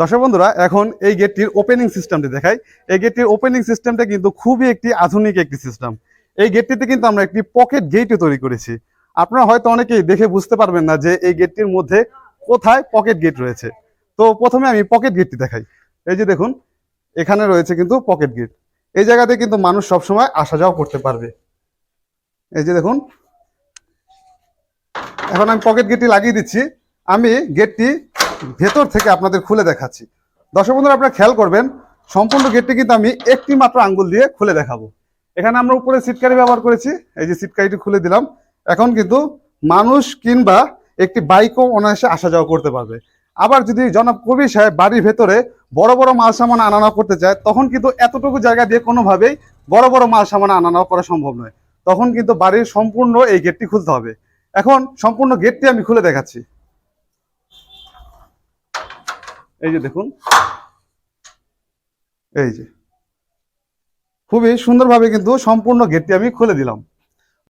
দর্শক বন্ধুরা, এখন এই গেটটির ওপেনিং সিস্টেমটি দেখাই। এই গেটটির ওপেনিং সিস্টেমটা কিন্তু খুবই একটি আধুনিক একটি সিস্টেম। এই গেটটিতে কিন্তু আমরা একটি পকেট গেটও তৈরি করেছি। আপনারা হয়তো অনেকেই দেখে বুঝতে পারবেন না যে এই গেটটির মধ্যে কোথায় পকেট গেট রয়েছে। তো প্রথমে আমি পকেট গেটটি দেখাই। এই যে দেখুন, এখানে রয়েছে কিন্তু পকেট গেট। এই জায়গাতে কিন্তু মানুষ সবসময় আসা যাওয়া করতে পারবে। এই যে দেখুন, এখন আমি পকেট গেটটি লাগিয়ে দিচ্ছি। আমি গেটটি ভেতর থেকে আপনাদের খুলে দেখাচ্ছি। দর্শক বন্ধুরা, আপনারা খেয়াল করবেন, সম্পূর্ণ গেটটি কিন্তু আমি একটি মাত্র আঙ্গুল দিয়ে খুলে দেখাবো। এখানে আমরা উপরে সিটকারি ব্যবহার করেছি। এই যে সিটকারিটি খুলে দিলাম। এখন কিন্তু মানুষ কিংবা একটি বাইকও অনায়াসে আসা যাওয়া করতে পারবে। আবার যদি জনাব কবির সাহেব বাড়ির ভেতরে বড় বড় মাল সামান আনা নেওয়া করতে চায়, তখন কিন্তু এতটুকু জায়গা দিয়ে কোনোভাবেই বড় বড় মাল সামান আনা নেওয়া করা সম্ভব নয়। তখন কিন্তু বাড়ির সম্পূর্ণ এই গেটটি খুলতে হবে। এখন সম্পূর্ণ গেটটি আমি খুলে দেখাচ্ছি। এই যে দেখুন, এই যে খুবই সুন্দরভাবে কিন্তু সম্পূর্ণ গেটটি আমি খুলে দিলাম।